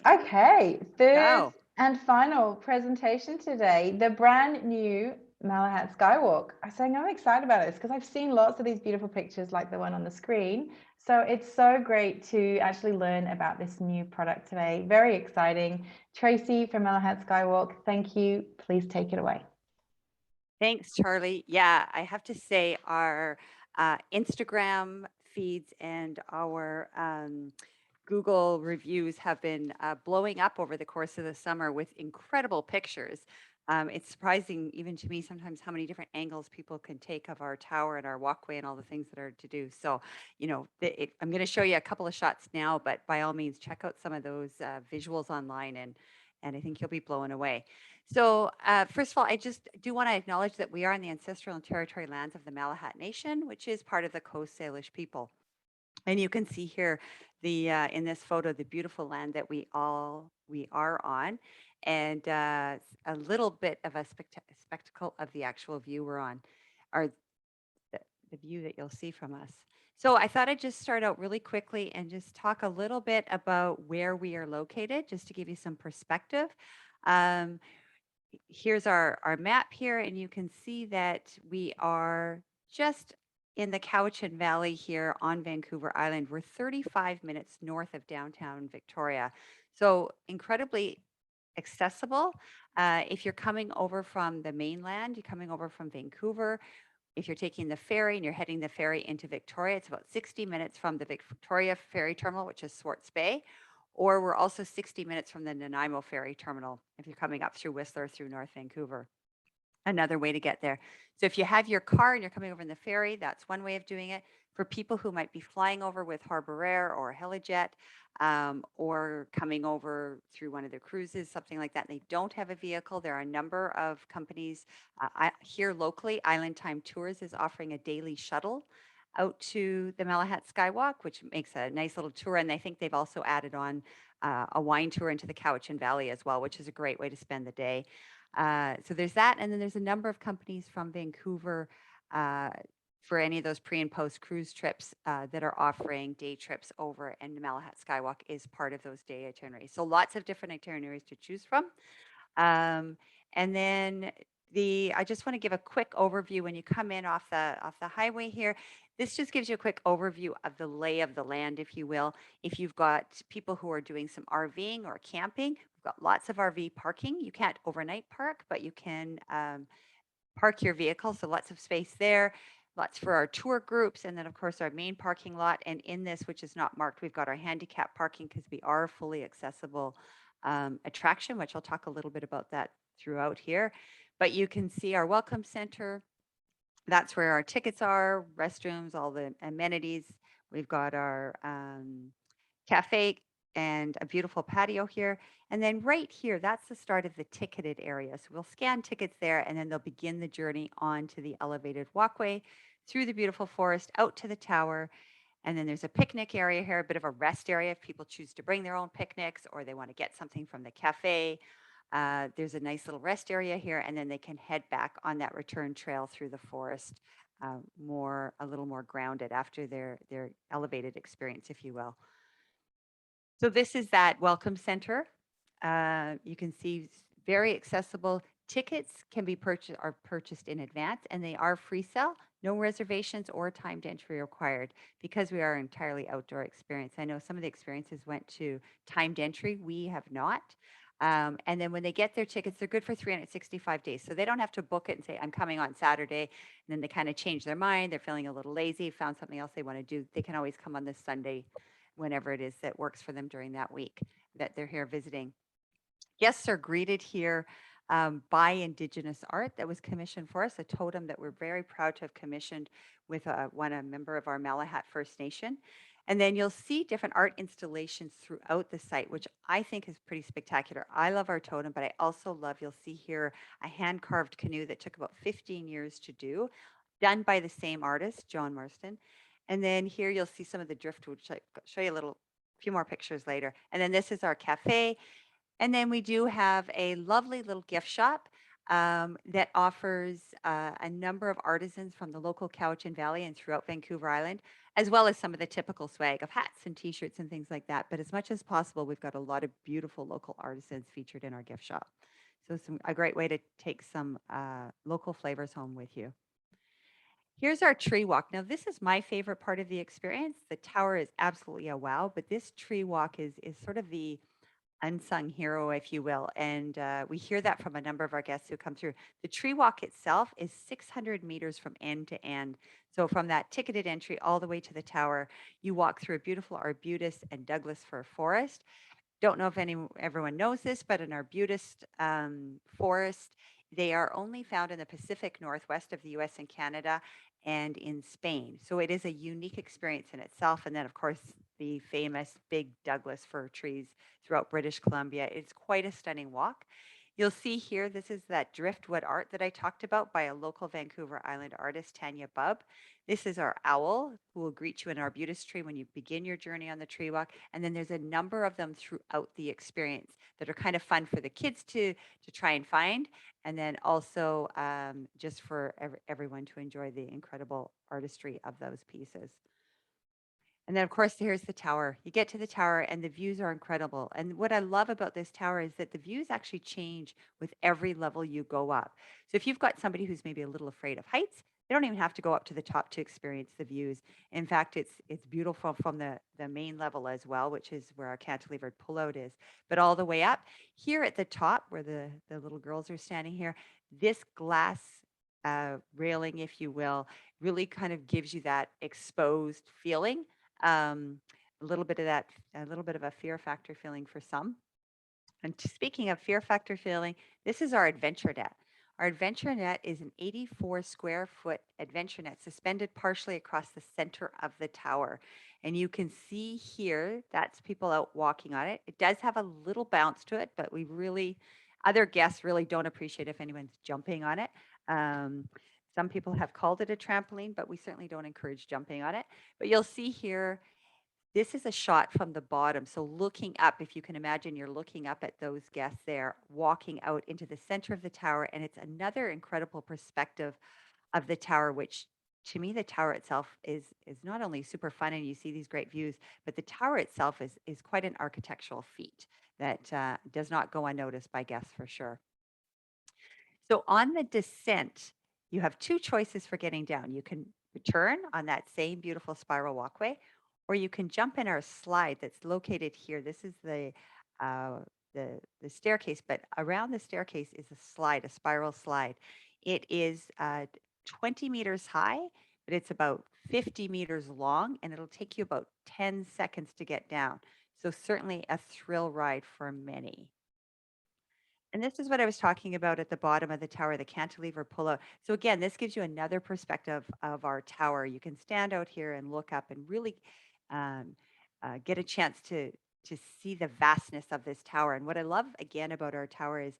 Okay, third Go. and final presentation today, the brand new Malahat SkyWalk. I'm excited about this because I've seen lots of these beautiful pictures like the one on the screen. So it's so great to actually learn about this new product today. Very exciting. Tracy from Malahat SkyWalk, thank you. Please take it away. Thanks, Charlie. Yeah, I have to say our Instagram feeds and our Google reviews have been blowing up over the course of the summer with incredible pictures. It's surprising, even to me, sometimes how many different angles people can take of our tower and our walkway and all the things that are to do. So, I'm going to show you a couple of shots now, but by all means, check out some of those visuals online, and I think you'll be blown away. So, first of all, I just do want to acknowledge that we are on the ancestral and territory lands of the Malahat Nation, which is part of the Coast Salish people. And you can see here the in this photo the beautiful land that we are on, and a little bit of a spectacle of the actual view we're on, or the, the view that you'll see from us. So I thought I'd just start out really quickly and just talk a little bit about where we are located, just to give you some perspective. Um, Here's our map here, and you can see that we are just in the Cowichan Valley here on Vancouver Island. We're 35 minutes north of downtown Victoria. So incredibly accessible. If you're coming over from the mainland, you're coming over from Vancouver. If you're taking the ferry and you're heading the ferry into Victoria, it's about 60 minutes from the Victoria Ferry Terminal, which is Swartz Bay, or we're also 60 minutes from the Nanaimo Ferry Terminal if you're coming up through Whistler through North Vancouver. Another way to get there. So if you have your car and you're coming over in the ferry, that's one way of doing it. For people who might be flying over with Harbor Air or Helijet, or coming over through one of their cruises, something like that, and they don't have a vehicle, there are a number of companies here locally. Island Time Tours is offering a daily shuttle out to the Malahat Skywalk, which makes a nice little tour. And I think they've also added on a wine tour into the Cowichan Valley as well, which is a great way to spend the day. So there's that. And then there's a number of companies from Vancouver uh, for any of those pre and post cruise trips that are offering day trips over, and the Malahat Skywalk is part of those day itineraries. So lots of different itineraries to choose from. Um, and then I just want to give a quick overview when you come in off the highway here. This just gives you a quick overview of the lay of the land, if you will. If you've got people who are doing some RVing or camping, we've got lots of RV parking. You can't overnight park, but you can park your vehicle. So lots of space there. Lots for our tour groups, and then of course our main parking lot. And in this, which is not marked, we've got our handicap parking because we are a fully accessible attraction, which I'll talk a little bit about that throughout here. But you can see our welcome center. That's where our tickets are, restrooms, all the amenities. We've got our cafe and a beautiful patio here. And then right here, that's the start of the ticketed area. So we'll scan tickets there, and then they'll begin the journey onto the elevated walkway through the beautiful forest out to the tower. And then there's a picnic area here, a bit of a rest area if people choose to bring their own picnics or they want to get something from the cafe. There's a nice little rest area here, and then they can head back on that return trail through the forest, a little more grounded after their elevated experience, if you will. So this is that welcome center. You can see very accessible. Tickets can be purchased in advance, and they are free sale. No reservations or timed entry required because we are an entirely outdoor experience. I know some of the experiences went to timed entry. We have not. And then when they get their tickets, they're good for 365 days. So they don't have to book it and say, I'm coming on Saturday. And then they kind of change their mind. They're feeling a little lazy, found something else they want to do. They can always come on this Sunday whenever it is that works for them during that week that they're here visiting. Guests are greeted here by Indigenous art that was commissioned for us, a totem that we're very proud to have commissioned with a member of our Malahat First Nation. And then you'll see different art installations throughout the site, which I think is pretty spectacular. I love our totem, but I also love, you'll see here, a hand carved canoe that took about 15 years to do, done by the same artist, John Marston. And then here you'll see some of the driftwood, which I'll show you a few more pictures later. And then this is our cafe. And then we do have a lovely little gift shop that offers a number of artisans from the local Cowichan Valley and throughout Vancouver Island, as well as some of the typical swag of hats and t-shirts and things like that. But as much as possible, we've got a lot of beautiful local artisans featured in our gift shop. So a great way to take some local flavors home with you. Here's our tree walk. Now, this is my favorite part of the experience. The tower is absolutely a wow, but this tree walk is sort of the unsung hero, if you will. And we hear that from a number of our guests who come through. The tree walk itself is 600 meters from end to end. So from that ticketed entry all the way to the tower, you walk through a beautiful arbutus and Douglas fir forest. Don't know if everyone knows this, but an arbutus forest, they are only found in the Pacific Northwest of the US and Canada and in Spain. So it is a unique experience in itself. And then, of course, the famous big Douglas fir trees throughout British Columbia. It's quite a stunning walk. You'll see here, this is that driftwood art that I talked about by a local Vancouver Island artist, Tanya Bubb. This is our owl who will greet you in an arbutus tree when you begin your journey on the tree walk. And then there's a number of them throughout the experience that are kind of fun for the kids to try and find. And then also just for everyone to enjoy the incredible artistry of those pieces. And then, of course, here's the tower. You get to the tower, and the views are incredible. And what I love about this tower is that the views actually change with every level you go up. So if you've got somebody who's maybe a little afraid of heights, they don't even have to go up to the top to experience the views. In fact, it's beautiful from the main level as well, which is where our cantilevered pullout is. But all the way up here at the top, where the little girls are standing here, this glass railing, if you will, really kind of gives you that exposed feeling, um, a little bit of that, a little bit of a fear factor feeling for some. And speaking of fear factor feeling, this is our adventure net. Our adventure net is an 84 square foot adventure net suspended partially across the center of the tower. And you can see here, that's people out walking on it. It does have a little bounce to it, but other guests really don't appreciate if anyone's jumping on it. Some people have called it a trampoline, but we certainly don't encourage jumping on it. But you'll see here, this is a shot from the bottom. So looking up, if you can imagine, you're looking up at those guests there, walking out into the center of the tower. And it's another incredible perspective of the tower, which to me, the tower itself is not only super fun and you see these great views, but the tower itself is quite an architectural feat that does not go unnoticed by guests for sure. So on the descent, you have two choices for getting down. You can return on that same beautiful spiral walkway, or you can jump in our slide that's located here. This is uh, the staircase, but around the staircase is a slide, a spiral slide. It is 20 meters high, but it's about 50 meters long, and it'll take you about 10 seconds to get down. So certainly a thrill ride for many. And this is what I was talking about at the bottom of the tower, the cantilever pullout. So again, this gives you another perspective of our tower. You can stand out here and look up and really um, get a chance to see the vastness of this tower. And what I love again about our tower is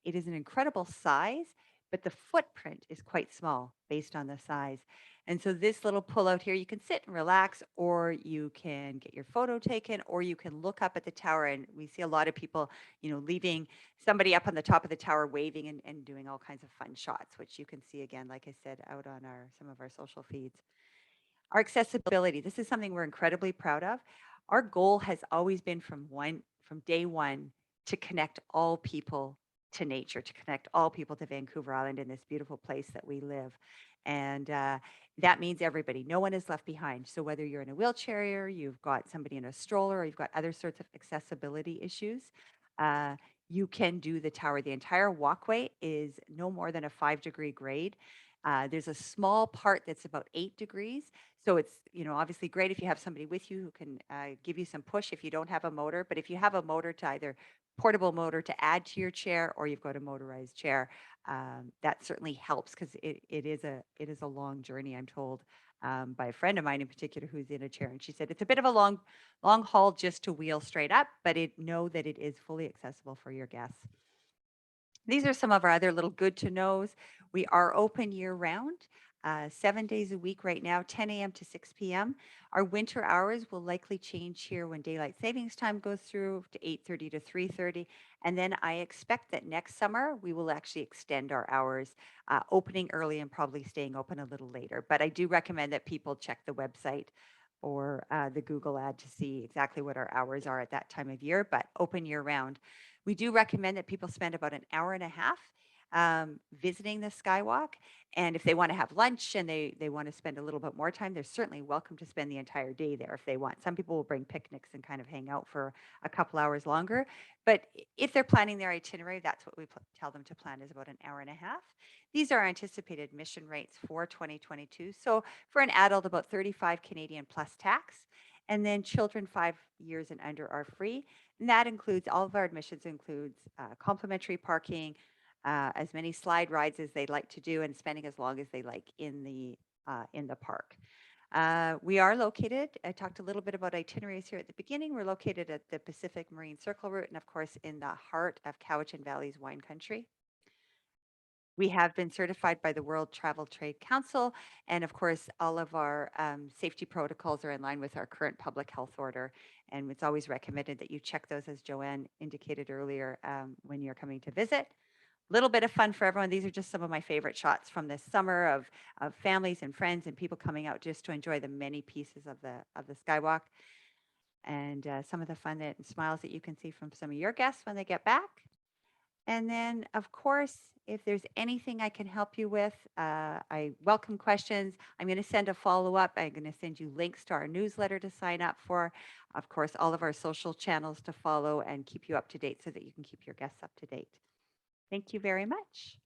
it is an incredible size, but the footprint is quite small based on the size. And so this little pullout here, you can sit and relax, or you can get your photo taken, or you can look up at the tower. And we see a lot of people, leaving somebody up on the top of the tower waving and doing all kinds of fun shots, which you can see again, like I said, out on some of our social feeds. Our accessibility, this is something we're incredibly proud of. Our goal has always been from day one to connect all people to nature, to connect all people to Vancouver Island in this beautiful place that we live. And that means everybody. No one is left behind. So whether you're in a wheelchair, you've got somebody in a stroller, or you've got other sorts of accessibility issues, you can do the tower. The entire walkway is no more than a 5-degree grade. There's a small part that's about 8 degrees. So it's, obviously great if you have somebody with you who can give you some push if you don't have a motor. But if you have a motor to either portable motor to add to your chair, or you've got a motorized chair, that certainly helps because it is a long journey, I'm told, by a friend of mine in particular who's in a chair. And she said it's a bit of a long haul just to wheel straight up, but know that it is fully accessible for your guests. These are some of our other little good to knows. We are open year round, 7 days a week right now, 10 a.m. to 6 p.m. Our winter hours will likely change here when daylight savings time goes through to 8:30 to 3:30. And then I expect that next summer we will actually extend our hours, opening early and probably staying open a little later. But I do recommend that people check the website or the Google ad to see exactly what our hours are at that time of year, but open year round. We do recommend that people spend about an hour and a half visiting the Skywalk. And if they want to have lunch and they want to spend a little bit more time, they're certainly welcome to spend the entire day there if they want. Some people will bring picnics and kind of hang out for a couple hours longer. But if they're planning their itinerary, that's what we tell them to plan, is about an hour and a half. These are anticipated mission rates for 2022. So for an adult, about 35 Canadian plus tax. And then children 5 years and under are free. And that includes, all of our admissions includes complimentary parking, as many slide rides as they'd like to do, and spending as long as they like in the park. We are located, I talked a little bit about itineraries here at the beginning. We're located at the Pacific Marine Circle route and of course in the heart of Cowichan Valley's wine country. We have been certified by the World Travel Trade Council, and of course, all of our safety protocols are in line with our current public health order. And it's always recommended that you check those, as Joanne indicated earlier, when you're coming to visit. Little bit of fun for everyone. These are just some of my favorite shots from this summer of families and friends and people coming out just to enjoy the many pieces of the Skywalk, and some of the fun and smiles that you can see from some of your guests when they get back. And then, of course, if there's anything I can help you with, I welcome questions. I'm going to send a follow-up. I'm going to send you links to our newsletter to sign up for. Of course, all of our social channels to follow and keep you up to date so that you can keep your guests up to date. Thank you very much.